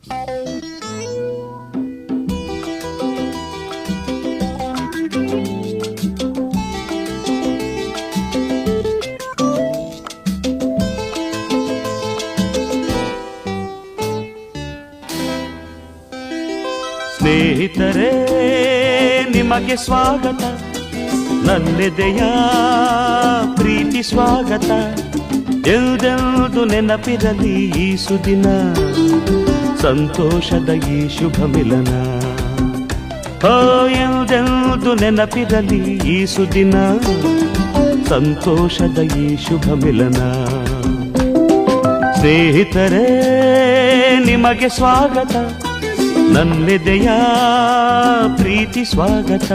ಸ್ನೇಹಿತರೇ, ನಿಮಗೆ ಸ್ವಾಗತ, ನನ್ನೆದೆಯ ಪ್ರೀತಿ ಸ್ವಾಗತ. ಎಂದೆಂದು ನೆನಪಿರಲಿ ಈ ಸುದಿನ, ಸಂತೋಷದ ಈ ಶುಭ ಮಿಲನ. ಎಂದೆಂದು ನೆನಪಿರಲಿ ಈ ಸುದಿನ, ಸಂತೋಷದ ಈ ಶುಭ ಮಿಲನ. ಸ್ನೇಹಿತರೇ, ನಿಮಗೆ ಸ್ವಾಗತ, ನನ್ನೆದೆಯ ಪ್ರೀತಿ ಸ್ವಾಗತ.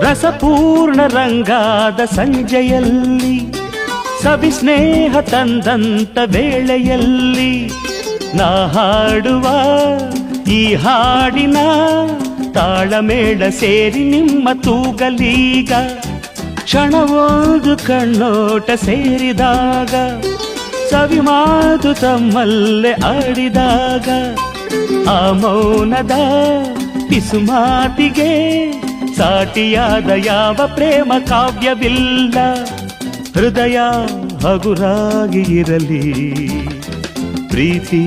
ರಸಪೂರ್ಣ ರಂಗಾದ ಸಂಜೆಯಲ್ಲಿ, ಸವಿಸ್ನೇಹ ತಂದಂತ ವೇಳೆಯಲ್ಲಿ, ನಾ ಹಾಡುವ ಈ ಹಾಡಿನ ತಾಳಮೇಳ ಸೇರಿ ನಿಮ್ಮ ತೂಗಲೀಗ. ಕ್ಷಣವೊಂದು ಕಣ್ಣೋಟ ಸೇರಿದಾಗ, ಸವಿ ಮಾತು ತಮ್ಮಲ್ಲೇ ಆಡಿದಾಗ, ಆ ಮೌನದ ಪಿಸುಮಾತಿಗೆ ಸಾಟಿಯಾದ ಯಾವ ಪ್ರೇಮ ಕಾವ್ಯವಿಲ್ಲ. ಹೃದಯ ಹಗುರಾಗಿ ಇರಲಿ, ಪ್ರೀತಿ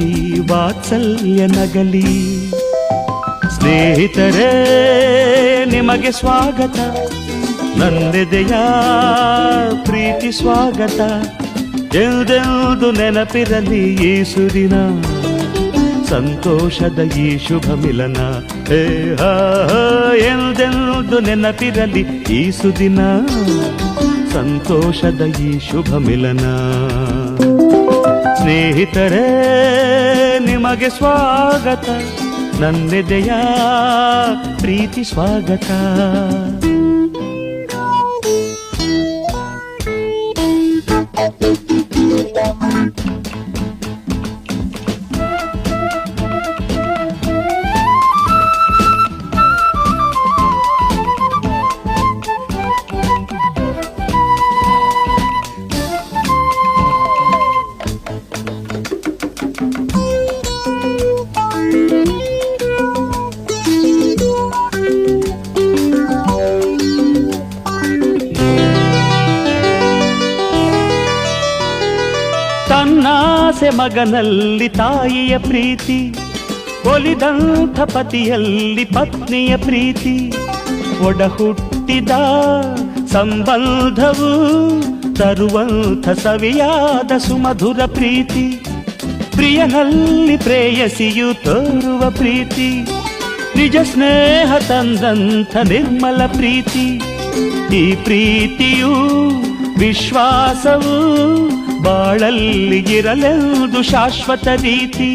ವಾತ್ಸಲ್ಯ ನಗಲಿ. ಸ್ನೇಹಿತರೇ, ನಿಮಗೆ ಸ್ವಾಗತ, ನನ್ನೆದೆಯ ಪ್ರೀತಿ ಸ್ವಾಗತ. ಎಂದೆಂದು ನೆನಪಿರಲಿ ಈ ಸುದಿನ, ಸಂತೋಷದ ಈ ಶುಭ ಮಿಲನ. ಎಂದೆಂದು ನೆನಪಿರಲಿ ಈ ಸುದಿನ, ಸಂತೋಷದ ಈ ಶುಭ ಮಿಲನ. ಸ್ನೇಹಿತರೇ, ನಿಮಗೆ ಸ್ವಾಗತ, ನನ್ನೆದೆಯ ಪ್ರೀತಿ ಸ್ವಾಗತ. ತನ್ನಾಸೆ ಮಗನಲ್ಲಿ ತಾಯಿಯ ಪ್ರೀತಿ, ಒಲಿದಂಥ ಪತಿಯಲ್ಲಿ ಪತ್ನಿಯ ಪ್ರೀತಿ. ಒಡ ಹುಟ್ಟಿದ ಸಂಬಂಧವು ತರುವಂಥ ಸವಿಯಾದ ಸುಮಧುರ ಪ್ರೀತಿ. ಪ್ರಿಯನಲ್ಲಿ ಪ್ರೇಯಸಿಯು ತೋರುವ ಪ್ರೀತಿ, ನಿಜ ಸ್ನೇಹ ತಂದಂಥ ನಿರ್ಮಲ ಪ್ರೀತಿ. ಈ ಪ್ರೀತಿಯು ವಿಶ್ವಾಸವು ಬಾಳಲ್ಲಿ ಇರಲೆಂದು ಶಾಶ್ವತ ರೀತಿ.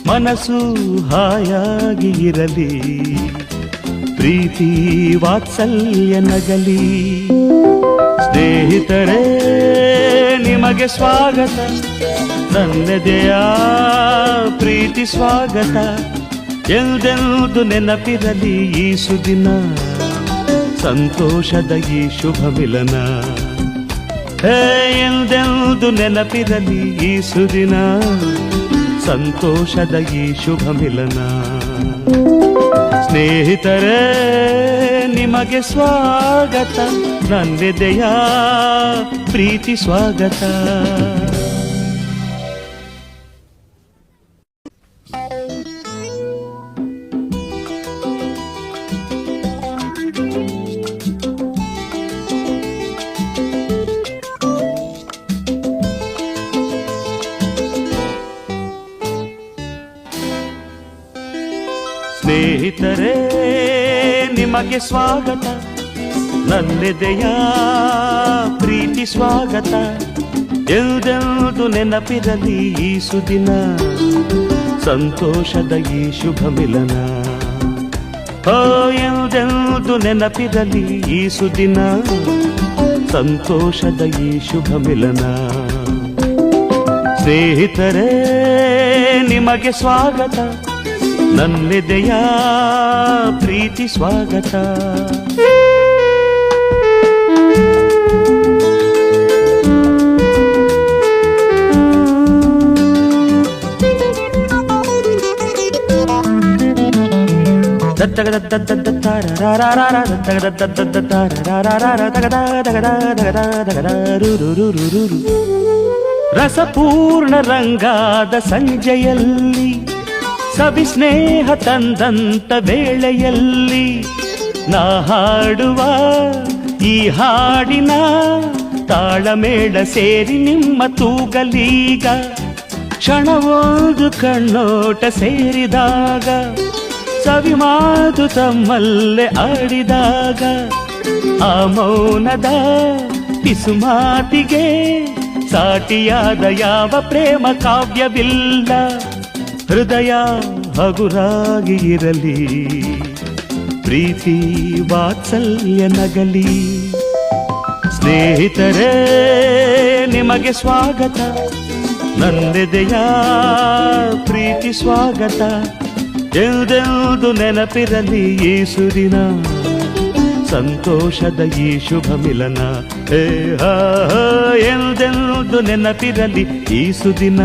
ಮನಸ್ಸು ಹಾಯಾಗಿ ಇರಲಿ, ಪ್ರೀತಿ ವಾತ್ಸಲ್ಯ ನಗಲಿ. ಸ್ನೇಹಿತರೇ, ನಿಮಗೆ ಸ್ವಾಗತ, ನನ್ನೆದೆಯ ಪ್ರೀತಿ ಸ್ವಾಗತ. ಎಂದೆಂದು ನೆನಪಿರಲಿ ಈ ಸುದಿನ, ಸಂತೋಷದ ಈ ಶುಭ ಮಿಲನ. ಎಂದೆಂದು ನೆನಪಿರಲಿ ಈ ಸುದಿನ, ಸಂತೋಷದ ಈ ಶುಭ ಮಿಲನ. ಸ್ನೇಹಿತರೇ, ನಿಮಗೆ ಸ್ವಾಗತ, ನನ್ನೆದೆಯ ಪ್ರೀತಿ ಸ್ವಾಗತ. ಸ್ನೇಹಿತರೇ, ನಿಮಗೆ ಸ್ವಾಗತ, ನನ್ನೆದೆಯ ಪ್ರೀತಿ ಸ್ವಾಗತ. ಎಂದೆಂದು ನೆನಪಿರಲಿ ಈ ಸುದಿನ, ಸಂತೋಷದ ಈ ಶುಭ ಮಿಲನ. ಎಂದೆಂದು ನೆನಪಿರಲಿ ಈ ಸುದಿನ, ಸಂತೋಷದ ಈ ಶುಭ ಮಿಲನ. ಸ್ನೇಹಿತರೇ ನಿಮಗೆ ಸ್ವಾಗತ, ನನ್ನೆದೆಯ ಪ್ರೀತಿ ಸ್ವಾಗತ. ರಸಪೂರ್ಣ ರಂಗಾದ ಸಂಜೆಯಲ್ಲಿ, ಸವಿ ಸ್ನೇಹ ತಂದಂತ ವೇಳೆಯಲ್ಲಿ, ನಾ ಹಾಡುವ ಈ ಹಾಡಿನ ತಾಳಮೇಳ ಸೇರಿ ನಿಮ್ಮ ತೂಗಲೀಗ. ಕ್ಷಣವೊಂದು ಕಣ್ಣೋಟ ಸೇರಿದಾಗ, ಸವಿ ಮಾತು ತಮ್ಮಲ್ಲೇ ಆಡಿದಾಗ, ಆ ಮೌನದ ಪಿಸುಮಾತಿಗೆ ಸಾಟಿಯಾದ ಯಾವ ಪ್ರೇಮ ಕಾವ್ಯವಿಲ್ಲ. ಹೃದಯ ಹಗುರಾಗಿ ಇರಲಿ, ಪ್ರೀತಿ ವಾತ್ಸಲ್ಯ ನಗಲಿ. ಸ್ನೇಹಿತರೇ ನಿಮಗೆ ಸ್ವಾಗತ, ನನ್ನೆದೆಯ ಪ್ರೀತಿ ಸ್ವಾಗತ. ಎಂದೆಂದು ನೆನಪಿರಲಿ ಈ ಸುದಿನ, ಸಂತೋಷದ ಈ ಶುಭ ಮಿಲನ. ಎಂದೆಂದು ನೆನಪಿರಲಿ ಈ ಸುದಿನ,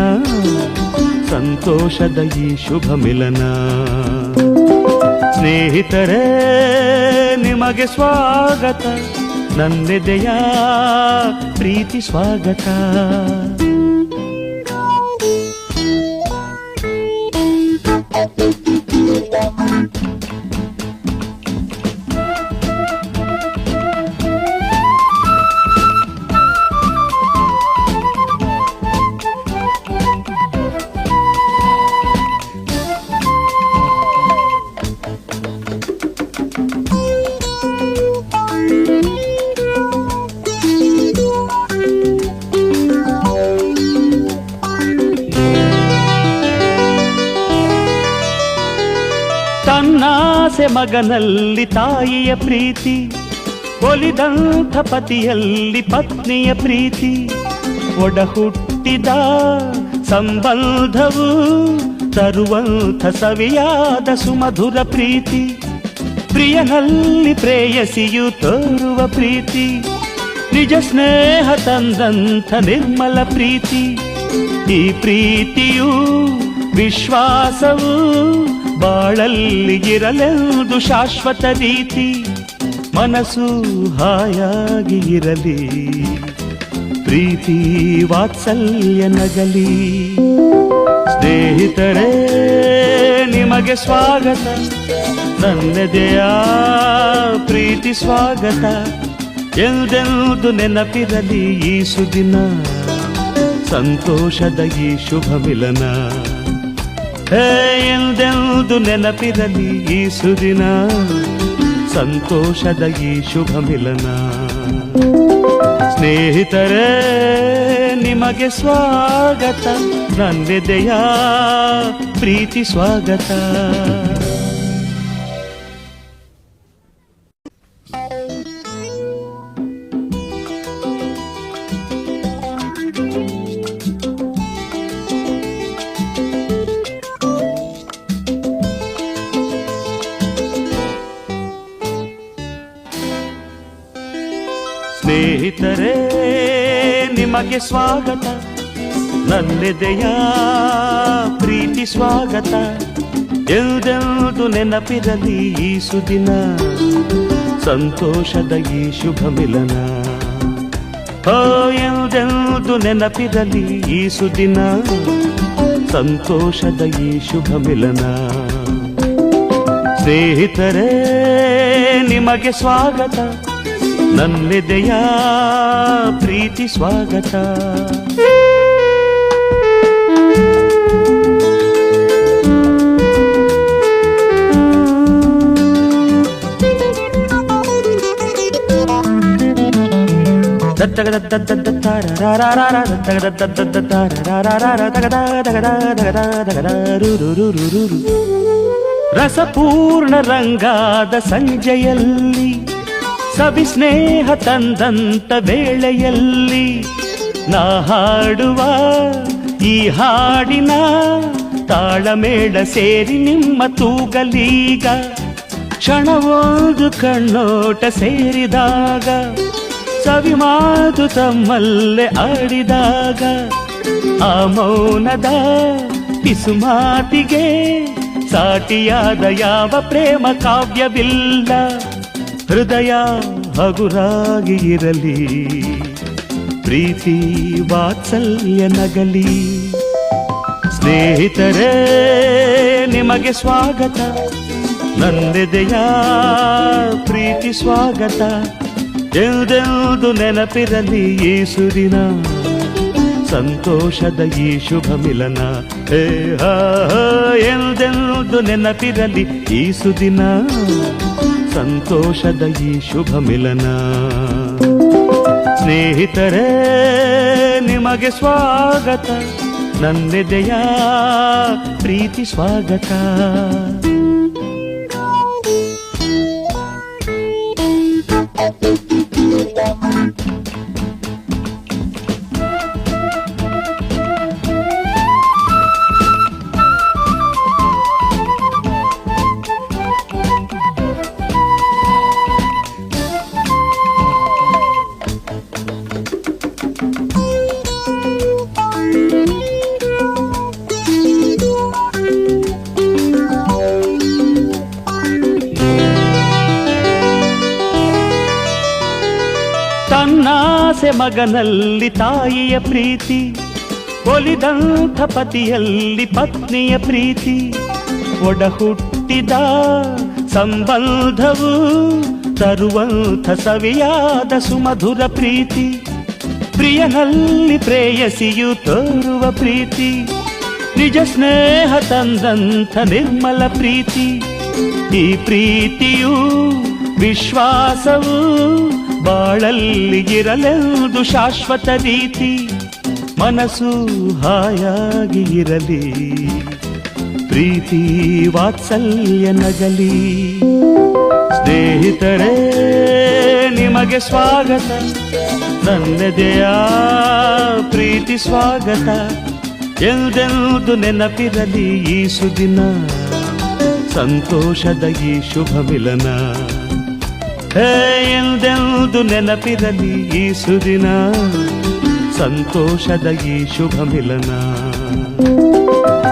ಸಂತೋಷದ ಈ ಶುಭ ಮಿಲನ. ಸ್ನೇಹಿತರೇ ನಿಮಗೆ ಸ್ವಾಗತ, ನನ್ನೆದೆಯ ಪ್ರೀತಿ ಸ್ವಾಗತ. ತನ್ನಾಸೆ ಮಗನಲ್ಲಿ ತಾಯಿಯ ಪ್ರೀತಿ, ಒಲಿದಂಥ ಪತಿಯಲ್ಲಿ ಪತ್ನಿಯ ಪ್ರೀತಿ, ಒಡ ಹುಟ್ಟಿದ ಸಂಬಂಧವು ತರುವಂಥ ಸವಿಯಾದ ಸುಮಧುರ ಪ್ರೀತಿ. ಪ್ರಿಯನಲ್ಲಿ ಪ್ರೇಯಸಿಯು ತೋರುವ ಪ್ರೀತಿ, ನಿಜ ಸ್ನೇಹ ತಂದಂಥ ನಿರ್ಮಲ ಪ್ರೀತಿ. ಈ ಪ್ರೀತಿಯು ವಿಶ್ವಾಸವು ಬಾಳಲ್ಲಿ ಇರಲೆಂದು ಶಾಶ್ವತ ರೀತಿ. ಮನಸ್ಸು ಹಾಯಾಗಿ ಇರಲಿ, ಪ್ರೀತಿ ವಾತ್ಸಲ್ಯ ನಗಲಿ. ಸ್ನೇಹಿತರೇ ನಿಮಗೆ ಸ್ವಾಗತ, ನನ್ನೆದೆಯ ಪ್ರೀತಿ ಸ್ವಾಗತ. ಎಂದೆಂದು ನೆನಪಿರಲಿ ಈ ಸುದಿನ, ಸಂತೋಷದ ಈ ಶುಭ ಮಿಲನ. ಎಂದೆಂದು ನೆನಪಿರಲಿ ಈ ಸುದಿನ, ಸಂತೋಷದ ಈ ಶುಭ ಮಿಲನ. ಸ್ನೇಹಿತರೇ ನಿಮಗೆ ಸ್ವಾಗತ, ನನ್ನೆದೆಯ ಪ್ರೀತಿ ಸ್ವಾಗತ. ಸ್ನೇಹಿತರೇ ನಿಮಗೆ ಸ್ವಾಗತ, ನನ್ನೆದೆಯ ಪ್ರೀತಿ ಸ್ವಾಗತ. ಎಂದೆಂದು ನೆನಪಿರಲಿ ಈ ಸುದಿನ, ಸಂತೋಷದ ಈ ಶುಭ ಮಿಲನ. ಎಂದೆಂದು ನೆನಪಿರಲಿ ಈ ಸುದಿನ, ಸಂತೋಷದ ಈ ಶುಭ ಮಿಲನ. ಸ್ನೇಹಿತರೇ ನಿಮಗೆ ಸ್ವಾಗತ, ನನ್ನೆದೆಯ ಪ್ರೀತಿ ಸ್ವಾಗತ. ರಸಪೂರ್ಣ ರಂಗಾದ ಸಂಜೆಯಲ್ಲಿ, ಸವಿ ಸ್ನೇಹ ತಂದಂತ ವೇಳೆಯಲ್ಲಿ ನಾ ಹಾಡುವ ಈ ಹಾಡಿನ ತಾಳಮೇಳ ಸೇರಿ ನಿಮ್ಮ ತೂಗಲೀಗ ಕ್ಷಣವೊಂದು ಕಣ್ಣೋಟ ಸೇರಿದಾಗ ಸವಿ ಮಾತು ತಮ್ಮಲ್ಲೇ ಆಡಿದಾಗ ಆ ಮೌನದ ಪಿಸುಮಾತಿಗೆ ಸಾಟಿಯಾದ ಯಾವ ಪ್ರೇಮ ಕಾವ್ಯವಿಲ್ಲ ಹೃದಯ ಹಗುರಾಗಿ ಇರಲಿ ಪ್ರೀತಿ ವಾತ್ಸಲ್ಯ ನಗಲಿ ಸ್ನೇಹಿತರೇ ನಿಮಗೆ ಸ್ವಾಗತ ನನ್ನೆದೆಯ ಪ್ರೀತಿ ಸ್ವಾಗತ ಎಂದೆಂದು ನೆನಪಿರಲಿ ಈ ಸುದಿನ ಸಂತೋಷದ ಈ ಶುಭ ಮಿಲನ ಎಂದೆಂದು ನೆನಪಿರಲಿ ಈ ಸುದಿನ ಸಂತೋಷದ ಈ ಶುಭ ಮಿಲನ ಸ್ನೇಹಿತರೇ ನಿಮಗೆ ಸ್ವಾಗತ ನನ್ನೆದೆಯ ಪ್ರೀತಿ ಸ್ವಾಗತ ತನ್ನಾಸೆ ಮಗನಲ್ಲಿ ತಾಯಿಯ ಪ್ರೀತಿ ಒಲಿದಂಥ ಪತಿಯಲ್ಲಿ ಪತ್ನಿಯ ಪ್ರೀತಿ ಒಡ ಹುಟ್ಟಿದ ಸಂಬಂಧವು ತರುವಂಥ ಸವಿಯಾದ ಸುಮಧುರ ಪ್ರೀತಿ ಪ್ರಿಯನಲ್ಲಿ ಪ್ರೇಯಸಿಯು ತೋರುವ ಪ್ರೀತಿ ನಿಜ ಸ್ನೇಹ ತಂದಂಥ ನಿರ್ಮಲ ಪ್ರೀತಿ ಈ ಪ್ರೀತಿಯು ವಿಶ್ವಾಸವು ಬಾಳಲ್ಲಿ ಇರಲೆಂದು ಶಾಶ್ವತ ರೀತಿ ಮನಸ್ಸು ಹಾಯಾಗಿ ಇರಲಿ ಪ್ರೀತಿ ವಾತ್ಸಲ್ಯ ನಗಲಿ ಸ್ನೇಹಿತರೇ ನಿಮಗೆ ಸ್ವಾಗತ ನನ್ನೆದೆಯ ಪ್ರೀತಿ ಸ್ವಾಗತ ಎಂದೆಂದು ನೆನಪಿರಲಿ ಈ ಸುದಿನ ಸಂತೋಷದ ಈ ಶುಭ ಮಿಲನ ಎಂದೆಂದು ನೆನಪಿರಲಿ ಈ ಸುದಿನ ಸಂತೋಷದ ಈ ಶುಭ ಮಿಲನ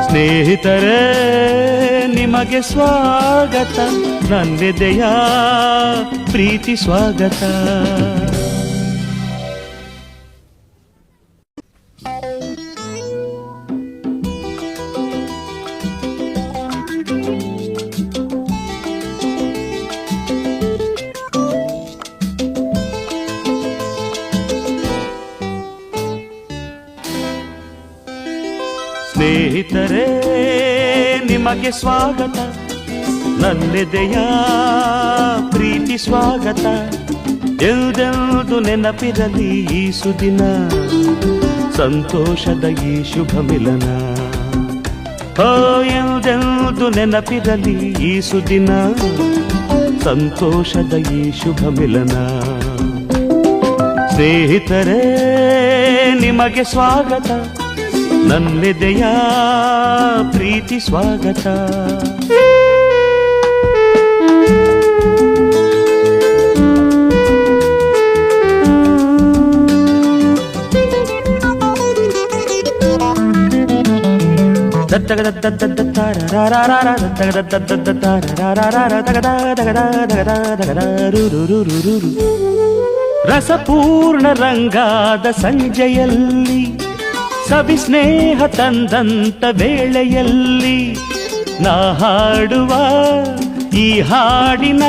ಸ್ನೇಹಿತರೇ ನಿಮಗೆ ಸ್ವಾಗತ ನನ್ನೆದೆಯ ಪ್ರೀತಿ ಸ್ವಾಗತ ಸ್ನೇಹಿತರೇ ನಿಮಗೆ ಸ್ವಾಗತ ನನ್ನೆದೆಯ ಪ್ರೀತಿ ಸ್ವಾಗತ ಎಂದೆಂದು ನೆನಪಿರಲಿ ಈ ಸುದಿನ ಸಂತೋಷದ ಈ ಶುಭ ಮಿಲನ ಎಂದೆಂದು ನೆನಪಿರಲಿ ಈ ಸುದಿನ ಸಂತೋಷದ ಈ ಶುಭ ಮಿಲನ ಸ್ನೇಹಿತರೇ ನಿಮಗೆ ಸ್ವಾಗತ ನನ್ನೆದೆಯ ಪ್ರೀತಿ ಸ್ವಾಗತ ರಸಪೂರ್ಣ ರಂಗಾದ ಸಂಜೆಯಲ್ಲಿ ಸವಿ ಸ್ನೇಹ ತಂದಂತ ವೇಳೆಯಲ್ಲಿ ನಾ ಹಾಡುವ ಈ ಹಾಡಿನ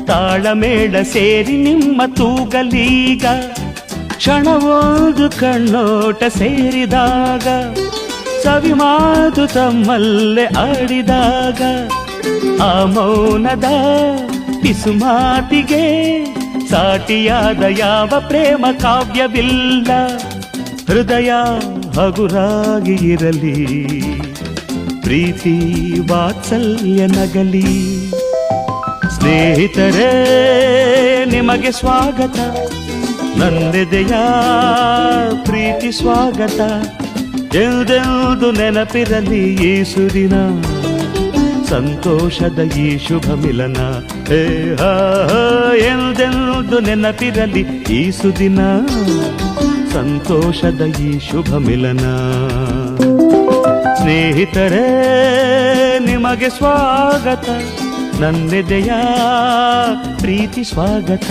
ತಾಳಮೇಳ ಸೇರಿ ನಿಮ್ಮ ತೂಗಲೀಗ ಕ್ಷಣವೊಂದು ಕಣ್ಣೋಟ ಸೇರಿದಾಗ ಸವಿ ಮಾತು ತಮ್ಮಲ್ಲೇ ಆಡಿದಾಗ ಆ ಮೌನದ ಪಿಸುಮಾತಿಗೆ ಸಾಟಿಯಾದ ಯಾವ ಪ್ರೇಮ ಕಾವ್ಯವಿಲ್ಲ ಹೃದಯ ಹಗುರಾಗಿ ಇರಲಿ ಪ್ರೀತಿ ವಾತ್ಸಲ್ಯ ನಗಲಿ ಸ್ನೇಹಿತರೇ ನಿಮಗೆ ಸ್ವಾಗತ, ನನ್ನೆದೆಯ ಪ್ರೀತಿ ಸ್ವಾಗತ. ಎಂದೆಂದು ನೆನಪಿರಲಿ ಈ ಸುದಿನ, ಸಂತೋಷದ ಈ ಶುಭ ಮಿಲನ. ಎಂದೆಂದು ನೆನಪಿರಲಿ ಈ ಸುದಿನ, ಸಂತೋಷದ ಈ ಶುಭ ಮಿಲನ. ಸ್ನೇಹಿತರೇ ನಿಮಗೆ ಸ್ವಾಗತ, ನನ್ನೆದೆಯ ಪ್ರೀತಿ ಸ್ವಾಗತ.